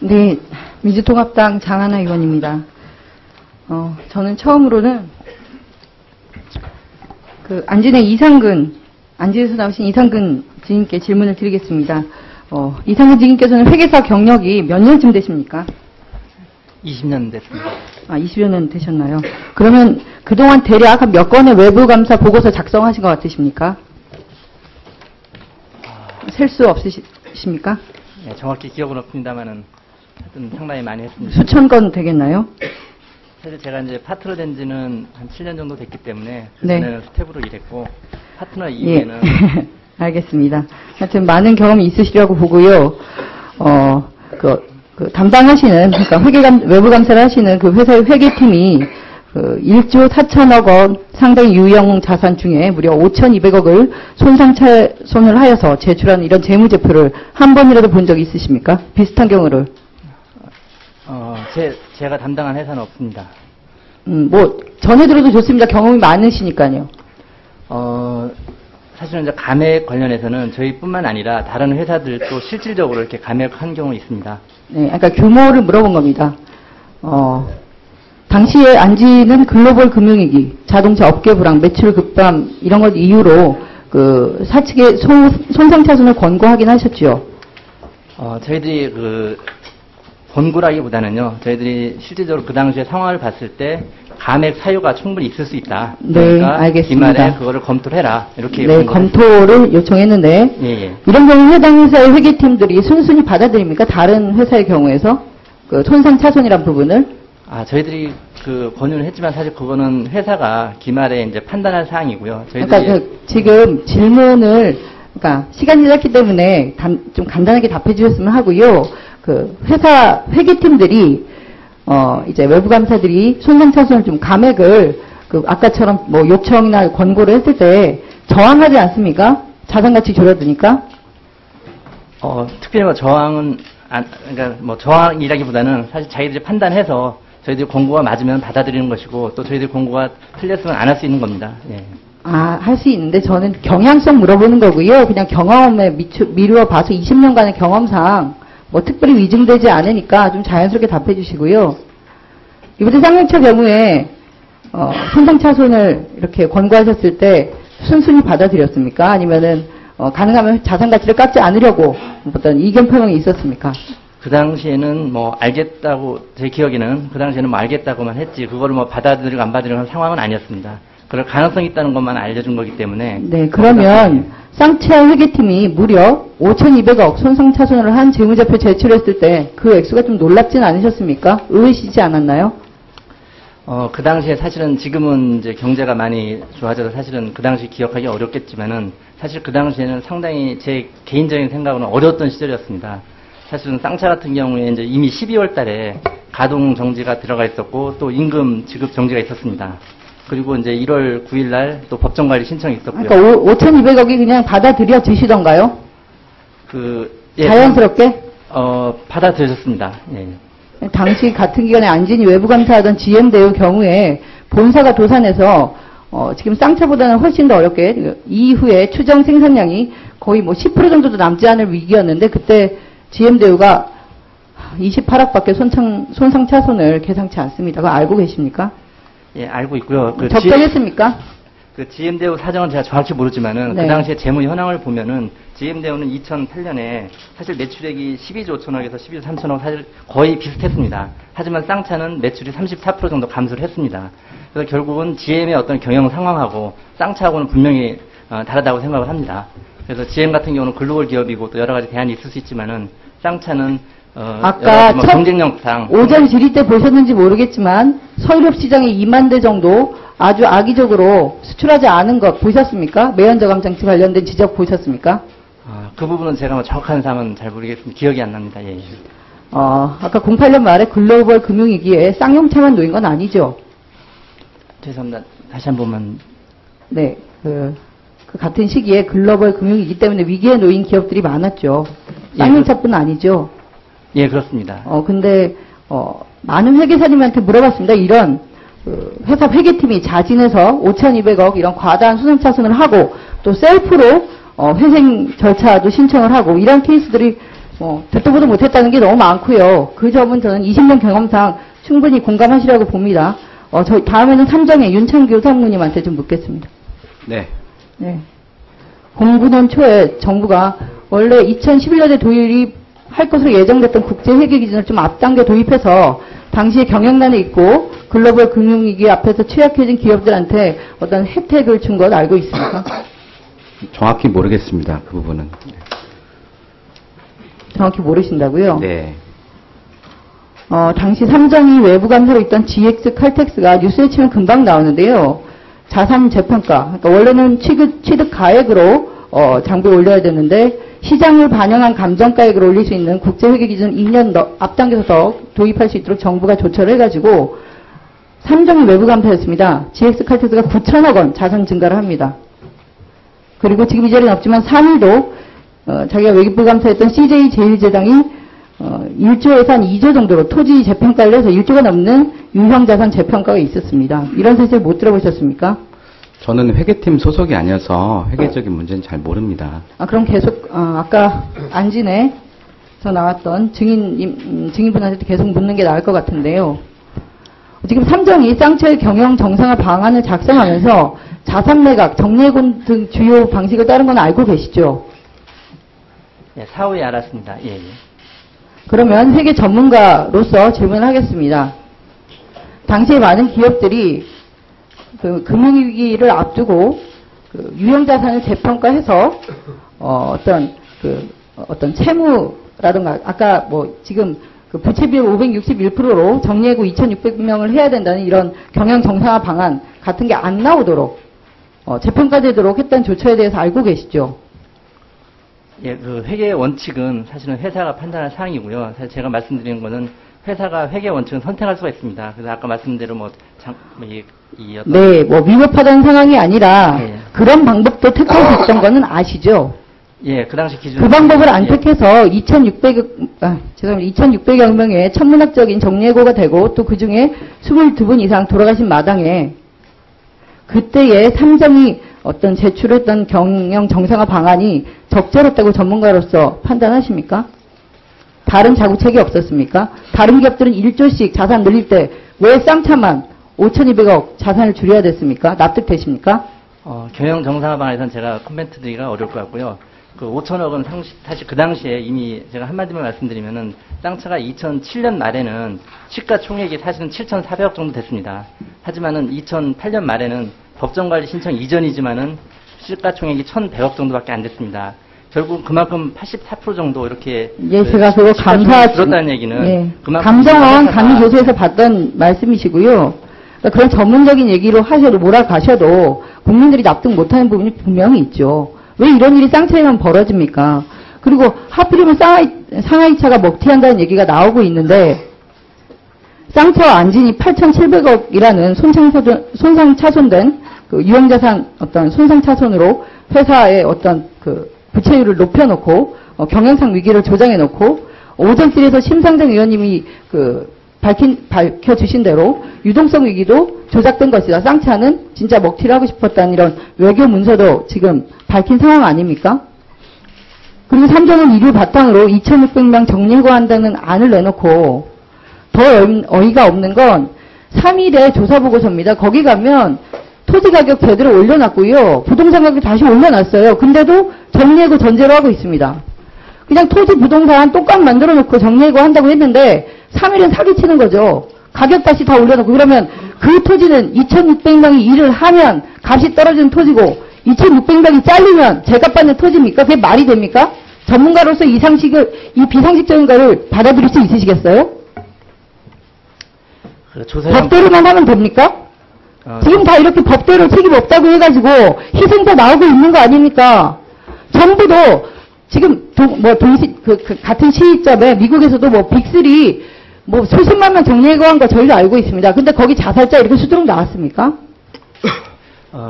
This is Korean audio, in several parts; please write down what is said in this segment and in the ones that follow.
네, 민주통합당 장하나 의원입니다. 저는 처음으로는 안진의 안진에서 나오신 이상근 증인께 질문을 드리겠습니다. 이상근 증인께서는 회계사 경력이 몇 년쯤 되십니까? 20년 됐습니다. 20여 년 되셨나요? 그러면 그동안 대략 몇 건의 외부감사 보고서 작성하신 것 같으십니까? 셀 수 없으십니까? 네, 정확히 기억은 없습니다만은 하여튼 상당히 많이 했습니다. 수천 건 되겠나요? 사실 제가 이제 파트너 된 지는 한 7년 정도 됐기 때문에 네. 그전에는 스텝으로 일했고 파트너 이후에는 예. 알겠습니다. 하여튼 많은 경험이 있으시려고 보고요. 담당하시는, 그러니까 외부감사를 하시는 그 회사의 회계팀이 1조 4천억 원 상당히 유형 자산 중에 무려 5,200억을 손상차손을 하여서 제출한 이런 재무제표를 한 번이라도 본 적이 있으십니까? 비슷한 경우를. 제가 담당한 회사는 없습니다. 전에 들어도 좋습니다. 경험이 많으시니까요. 사실은 이제 감액 관련해서는 저희뿐만 아니라 다른 회사들도 실질적으로 이렇게 감액한 경우 있습니다. 네, 그러니까 규모를 물어본 겁니다. 당시에 안지는 글로벌 금융위기, 자동차 업계 불황, 매출 급감 이런 것 이유로 사측의 손상차손을 권고하긴 하셨죠. 저희들이 권고라기보다는요, 저희들이 실질적으로 그 당시에 상황을 봤을 때 감액 사유가 충분히 있을 수 있다. 네, 그러니까 알겠습니다. 기말에 그거를 검토를 해라. 이렇게. 네, 검토를 요청했는데, 예. 이런 경우 해당 회사의 회계팀들이 순순히 받아들입니까? 다른 회사의 경우에서 손상차손이란 부분을? 저희들이 권유를 했지만 사실 그거는 회사가 기말에 이제 판단할 사항이고요. 그러니까 지금 질문을, 그러니까 시간이 짧기 때문에 좀 간단하게 답해 주셨으면 하고요. 회사 회계팀들이 이제 외부감사들이 손상차손을 좀 감액을 아까처럼 뭐 요청이나 권고를 했을 때 저항하지 않습니까? 자산가치 줄어드니까? 특별히 뭐 저항은 그러니까 뭐 저항이라기보다는 사실 자기들이 판단해서 저희들이 권고가 맞으면 받아들이는 것이고 또 저희들이 권고가 틀렸으면 안 할 수 있는 겁니다. 예. 할 수 있는데 저는 경향성 물어보는 거고요. 그냥 경험에 미루어 봐서 20년간의 경험상 뭐 특별히 위증되지 않으니까 좀 자연스럽게 답해 주시고요. 이번에 쌍용차 경우에 손상차손을 이렇게 권고하셨을 때 순순히 받아들였습니까? 아니면은 가능하면 자산가치를 깎지 않으려고 어떤 이견 표명이 있었습니까? 그 당시에는 뭐 알겠다고 제 기억에는 그 당시에는 뭐 알겠다고만 했지 그거를 뭐 받아들이고 안 받아들이는 상황은 아니었습니다. 그럴 가능성이 있다는 것만 알려준 거기 때문에. 네, 그러면 쌍차 회계팀이 무려 5,200억 손상차손을 한 재무제표 제출했을 때 그 액수가 좀 놀랍진 않으셨습니까? 의외시지 않았나요? 그 당시에 사실은 지금은 이제 경제가 많이 좋아져서 사실은 그 당시 기억하기 어렵겠지만은 사실 그 당시에는 상당히 제 개인적인 생각으로는 어려웠던 시절이었습니다. 사실은 쌍차 같은 경우에 이제 이미 12월 달에 가동 정지가 들어가 있었고 또 임금 지급 정지가 있었습니다. 그리고 이제 1월 9일 날 또 법정 관리 신청이 있었고요. 그러니까 5,200억이 그냥 받아들여지시던가요? 예, 자연스럽게? 받아들여졌습니다. 예. 당시 같은 기간에 안진이 외부감사하던 GM대우 경우에 본사가 도산해서 지금 쌍차보다는 훨씬 더 어렵게 이후에 추정 생산량이 거의 뭐 10% 정도도 남지 않을 위기였는데 그때 GM대우가 28억밖에 손상차손을 계상치 않습니다. 그거 알고 계십니까? 예, 알고 있고요. 적정했습니까? GM대우 사정은 제가 정확히 모르지만은 네. 그 당시에 재무 현황을 보면은 GM대우는 2008년에 사실 매출액이 12조 5천억에서 12조 3천억 사실 거의 비슷했습니다. 하지만 쌍차는 매출이 34% 정도 감소를 했습니다. 그래서 결국은 GM의 어떤 경영 상황하고 쌍차하고는 분명히 다르다고 생각을 합니다. 그래서 GM 같은 경우는 글로벌 기업이고 또 여러 가지 대안이 있을 수 있지만은 쌍차는 아까 뭐 경쟁력상 오전 질의 때 보셨는지 모르겠지만 서유럽 시장에 2만 대 정도 아주 악의적으로 수출하지 않은 것 보셨습니까? 매연저감장치 관련된 지적 보셨습니까? 그 부분은 제가 뭐 정확한 사항은 잘 모르겠습니다. 기억이 안 납니다. 예. 아까 08년 말에 글로벌 금융위기에 쌍용차만 놓인 건 아니죠? 죄송합니다. 다시 한 번만. 네, 그 같은 시기에 글로벌 금융위기 때문에 위기에 놓인 기업들이 많았죠. 쌍용차뿐 아니죠? 예, 그렇습니다. 근데 많은 회계사님한테 물어봤습니다. 이런 회사 회계팀이 자진해서 5,200억 이런 과다한 수상차손을 하고 또 셀프로 회생 절차도 신청을 하고 이런 케이스들이 듣도 보도 못했다는 게 너무 많고요. 그 점은 저는 20년 경험상 충분히 공감하시라고 봅니다. 다음에는 삼정의 윤창규 사무님한테 좀 묻겠습니다. 네. 네. 09년 초에 정부가 원래 2011년에 도입할 것으로 예정됐던 국제회계 기준을 좀 앞당겨 도입해서 당시에 경영난에 있고 글로벌 금융위기 앞에서 취약해진 기업들한테 어떤 혜택을 준 것 알고 있습니까? 정확히 모르겠습니다. 그 부분은. 정확히 모르신다고요? 네. 당시 삼정이 외부 감사로 있던 GX 칼텍스가 뉴스에 치면 금방 나오는데요. 자산 재평가, 그러니까 원래는 취득 가액으로 장부에 올려야 되는데 시장을 반영한 감정가액을 올릴 수 있는 국제회계 기준 2년 앞당겨서 더 도입할 수 있도록 정부가 조처를 해가지고 삼정이 외부 감사였습니다. GX 칼텍스가 9천억 원 자산 증가를 합니다. 그리고 지금 이 자리는 없지만 3일도 자기가 외부 감사했던 CJ 제일제당이 1조에서 한 2조 정도로 토지 재평가를 해서 1조가 넘는 유형자산 재평가가 있었습니다. 이런 사실 못 들어보셨습니까? 저는 회계팀 소속이 아니어서 회계적인 문제는 잘 모릅니다. 그럼 계속 아까 안진에서 나왔던 증인분한테 계속 묻는 게 나을 것 같은데요. 지금 삼정이 쌍철 경영 정상화 방안을 작성하면서 자산 매각, 정리해고 등 주요 방식을 따른 건 알고 계시죠? 예, 사후에 알았습니다. 예, 예. 그러면 회계 전문가로서 질문을 하겠습니다. 당시에 많은 기업들이 그 금융위기를 앞두고 그 유형자산을 재평가해서 어떤 채무라든가 아까 지금 그 부채 비율 561%로 정리해고 2,600명을 해야 된다는 이런 경영 정상화 방안 같은 게 안 나오도록 재평가되도록 했던 조처에 대해서 알고 계시죠? 예, 그 회계 원칙은 사실은 회사가 판단할 사항이고요. 사실 제가 말씀드린 거는 회사가 회계 원칙은 선택할 수가 있습니다. 그래서 아까 말씀대로 위법하다는 상황이 아니라 예. 그런 방법도 택할 수 있던 거는 아시죠? 예, 그 당시 기준. 그 방법을 안 택해서 2,600여 명의 천문학적인 정리해고가 되고 또 그 중에 22분 이상 돌아가신 마당에 그때의 삼정이 어떤 제출했던 경영 정상화 방안이 적절했다고 전문가로서 판단하십니까? 다른 자구책이 없었습니까? 다른 기업들은 1조씩 자산 늘릴 때 왜 쌍차만 5,200억 자산을 줄여야 됐습니까? 납득되십니까? 경영 정상화 방안에서는 제가 코멘트 드리기가 어려울 것 같고요. 그 5천억은 사실 그 당시에 이미 제가 한마디만 말씀드리면은 쌍차가 2007년 말에는 시가총액이 사실은 7,400억 정도 됐습니다. 하지만은 2008년 말에는 법정관리 신청 이전이지만은 시가총액이 1,100억 정도밖에 안 됐습니다. 결국 그만큼 84% 정도 이렇게 제가 그거 들었다는 얘기는 감정원 강의조사에서 봤던 말씀이시고요. 그러니까 그런 전문적인 얘기로 하셔도 몰아가셔도 국민들이 납득 못하는 부분이 분명히 있죠. 왜 이런 일이 쌍차에만 벌어집니까? 그리고 하필이면 상하이차가 먹튀한다는 얘기가 나오고 있는데 쌍차와 안진이 8,700억이라는 손상차손된 그 유형자산 어떤 손상차손으로 회사의 어떤 그 부채율을 높여놓고 경영상 위기를 조장해놓고 오전길에서 심상정 의원님이 밝혀주신 대로 유동성 위기도 조작된 것이다. 쌍차는 진짜 먹튀를 하고 싶었다는 이런 외교 문서도 지금 밝힌 상황 아닙니까? 그리고 삼정은 이를 바탕으로 2,600명 정리해고한다는 안을 내놓고 더 어이가 없는 건 3일의 조사보고서입니다. 거기 가면 토지 가격 제대로 올려놨고요. 부동산 가격 다시 올려놨어요. 근데도 정리해고 전제로 하고 있습니다. 그냥 토지 부동산 똑같 만들어 놓고 정리해고 한다고 했는데 3일은 사기치는 거죠. 가격 다시 다 올려놓고 그러면 그 토지는 2,600명이 일을 하면 값이 떨어지는 토지고 2,600명이 잘리면 제값 받는 토지입니까? 그게 말이 됩니까? 전문가로서 이 비상식적인 거를 받아들일 수 있으시겠어요? 법대로만 하면 됩니까? 지금 다 이렇게 법대로 책임 없다고 해가지고 희생자 나오고 있는 거 아닙니까? 정부도 지금 같은 시점에 미국에서도 빅3 수십만 명 정리해고한 거 저희도 알고 있습니다. 근데 거기 자살자 이렇게 수두룩 나왔습니까?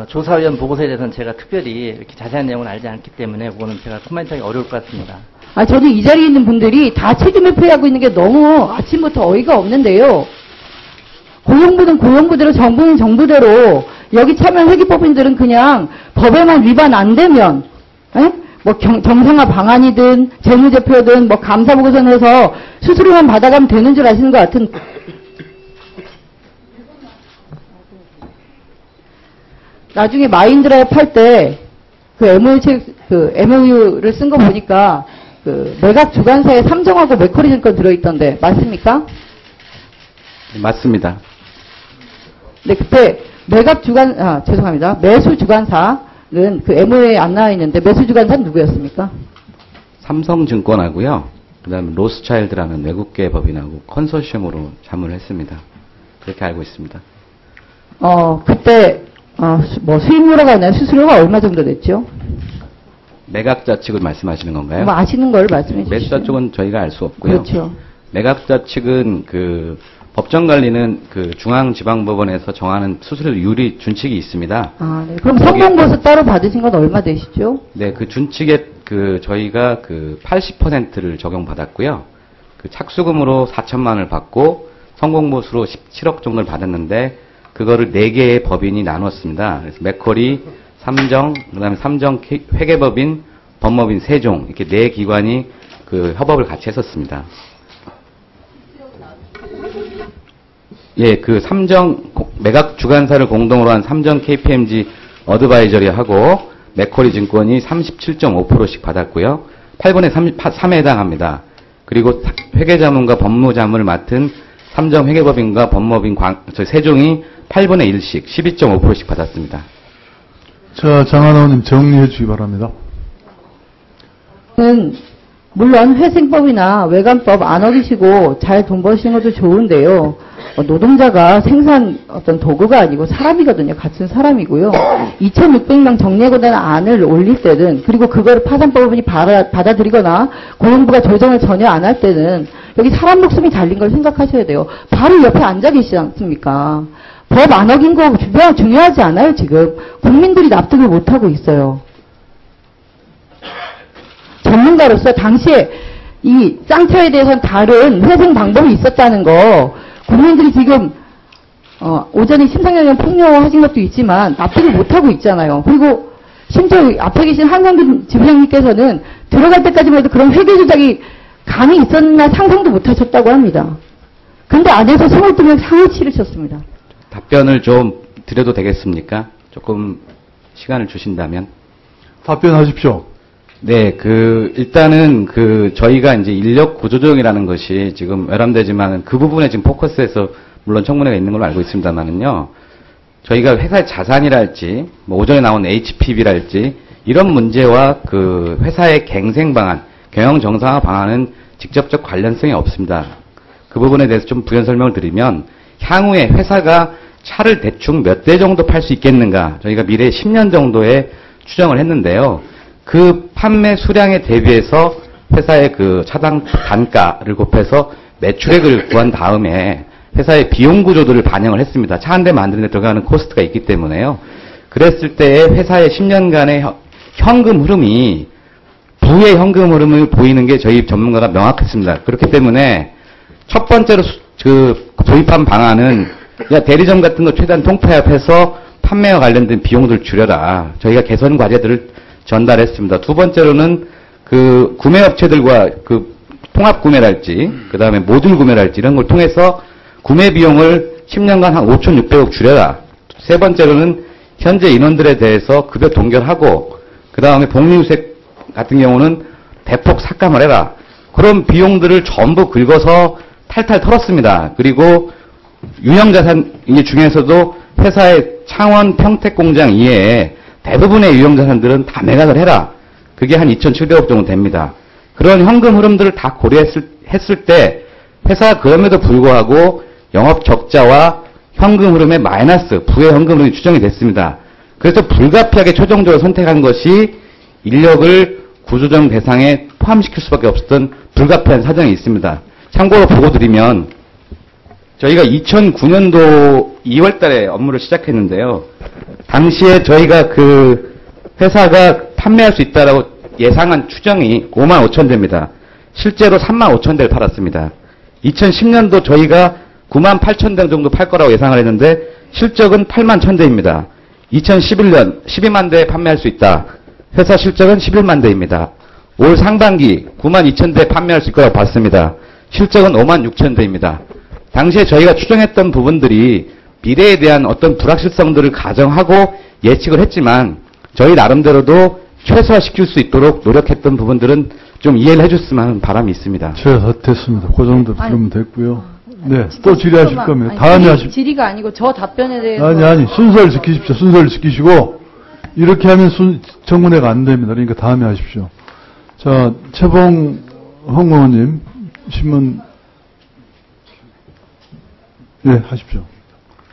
조사위원 보고서에 대해서는 제가 특별히 이렇게 자세한 내용을 알지 않기 때문에 그거는 제가 코멘트하기 어려울 것 같습니다. 저도 이 자리에 있는 분들이 다 책임을 회피하고 있는 게 너무 아침부터 어이가 없는데요. 고용부는 고용부대로 정부는 정부대로 여기 참여한 회계법인들은 그냥 법에만 위반 안 되면 뭐 정상화 방안이든 재무제표든 뭐 감사보고서내서 수수료만 받아가면 되는 줄 아시는 것 같은. 나중에 마인드라이브 할 때 그 MOU를 쓴 거 보니까 그 매각 주관사에 삼정하고 맥쿼리 증권 들어있던데 맞습니까? 맞습니다. 네, 그때 죄송합니다. 매수 주관사는 그 MOU에 안 나와 있는데 매수 주관사는 누구였습니까? 삼성증권하고요. 그다음에 로스차일드라는 외국계 법인하고 컨소시엄으로 자문을 했습니다. 그렇게 알고 있습니다. 그때 뭐 수익률화가 아니라 수수료가 얼마 정도 됐죠? 매각자 측을 말씀하시는 건가요? 뭐 아시는 걸 말씀해 주시죠. 매수자 쪽은 저희가 알 수 없고요. 그렇죠. 매각자 측은 그 법정 관리는 그 중앙지방법원에서 정하는 수수료 유리 준칙이 있습니다. 아, 네. 그럼 성공보수 따로 받으신 건 얼마 되시죠? 네, 그 준칙에 그 저희가 그 80%를 적용받았고요. 그 착수금으로 4천만 원을 받고 성공보수로 17억 정도를 받았는데 그거를 4개의 법인이 나눴습니다. 그래서 맥쿼리, 삼정, 그다음에 삼정 회계법인, 법법인 세종 이렇게 4기관이 그 협업을 같이 했었습니다. 예, 그 삼정 매각 주관사를 공동으로 한 삼정 KPMG 어드바이저리하고 맥쿼리 증권이 37.5%씩 받았고요. 8분의 3에 해당합니다. 그리고 회계자문과 법무자문을 맡은 삼정 회계법인과 법법인 세종이 8분의 1씩 12.5%씩 받았습니다. 자, 장하나원님 정리해 주기 바랍니다. 물론 회생법이나 외관법 안 어기시고 잘 돈 버시는 것도 좋은데요. 노동자가 생산 어떤 도구가 아니고 사람이거든요. 같은 사람이고요. 2,600명 정리해고된 안을 올릴 때는 그리고 그거를 파산법원이 받아들이거나 고용부가 조정을 전혀 안 할 때는 여기 사람 목숨이 달린 걸 생각하셔야 돼요. 바로 옆에 앉아 계시지 않습니까? 법 안 어긴 거 중요하지 않아요, 지금. 국민들이 납득을 못하고 있어요. 전문가로서 당시에 이 쌍차에 대해서는 다른 회생 방법이 있었다는 거, 국민들이 지금, 오전에 심상정 폭로하신 것도 있지만 납득을 못하고 있잖아요. 그리고 심지어 앞에 계신 한광균 지부장님께서는 들어갈 때까지만 해도 그런 회계 조작이 감이 있었나 상상도 못하셨다고 합니다. 근데 안에서 22명 상을 치르셨습니다. 답변을 좀 드려도 되겠습니까? 조금 시간을 주신다면. 답변하십시오. 네, 일단은 저희가 이제 인력 구조조정이라는 것이 지금 외람되지만 그 부분에 지금 포커스에서 물론 청문회가 있는 걸로 알고 있습니다만은요. 저희가 회사의 자산이랄지, 뭐 오전에 나온 HPB랄지, 이런 문제와 그 회사의 갱생 방안, 경영 정상화 방안은 직접적 관련성이 없습니다. 그 부분에 대해서 좀 부연 설명을 드리면, 향후에 회사가 차를 대충 몇 대 정도 팔 수 있겠는가, 저희가 미래 10년 정도에 추정을 했는데요. 그 판매 수량에 대비해서 회사의 그 차당 단가를 곱해서 매출액을 구한 다음에 회사의 비용 구조들을 반영을 했습니다. 차 한 대 만드는 데 들어가는 코스트가 있기 때문에요. 그랬을 때 회사의 10년간의 현금 흐름이 부의 현금 흐름을 보이는 게 저희 전문가가 명확했습니다. 그렇기 때문에 첫 번째로 도입한 방안은 대리점 같은 거 최대한 통폐합해서 판매와 관련된 비용들을 줄여라. 저희가 개선 과제들을 전달했습니다. 두 번째로는 그 구매업체들과 그 통합 구매랄지, 그 다음에 모듈 구매랄지 이런 걸 통해서 구매 비용을 10년간 한 5,600억 줄여라. 세 번째로는 현재 인원들에 대해서 급여 동결하고, 그 다음에 복리후세 같은 경우는 대폭 삭감을 해라. 그런 비용들을 전부 긁어서 탈탈 털었습니다. 그리고 유형자산 중에서도 회사의 창원 평택공장 이외에 대부분의 유형자산들은 다 매각을 해라. 그게 한 2,700억 정도 됩니다. 그런 현금 흐름들을 다 고려했을 때 회사가 그럼에도 불구하고 영업 적자와 현금 흐름의 마이너스, 부의 현금 흐름이 추정이 됐습니다. 그래서 불가피하게 최종적으로 선택한 것이 인력을 구조조정 대상에 포함시킬 수밖에 없었던 불가피한 사정이 있습니다. 참고로 보고 드리면 저희가 2009년도 2월 달에 업무를 시작했는데요. 당시에 저희가 그 회사가 판매할 수 있다라고 예상한 추정이 5만 5천 대입니다. 실제로 3만 5천 대를 팔았습니다. 2010년도 저희가 9만 8천 대 정도 팔 거라고 예상을 했는데 실적은 8만 1천 대입니다. 2011년 12만 대 판매할 수 있다. 회사 실적은 11만 대입니다. 올 상반기 9만 2천 대 판매할 수 있을 거라고 봤습니다. 실적은 5만 6천 대입니다. 당시에 저희가 추정했던 부분들이 미래에 대한 어떤 불확실성들을 가정하고 예측을 했지만 저희 나름대로도 최소화시킬 수 있도록 노력했던 부분들은 좀 이해를 해줬으면 하는 바람이 있습니다. 됐습니다. 그 정도 들으면 됐고요. 네, 진짜 또 질의하실 10초만. 거면 아니, 다음에 하십시오. 질의가 아니고 저 답변에 대해서. 아니, 순서를 지키십시오. 순서를 지키시고, 이렇게 하면 정문회가 안 됩니다. 그러니까 다음에 하십시오. 자, 최봉 홍 의원님, 신문, 네, 하십시오.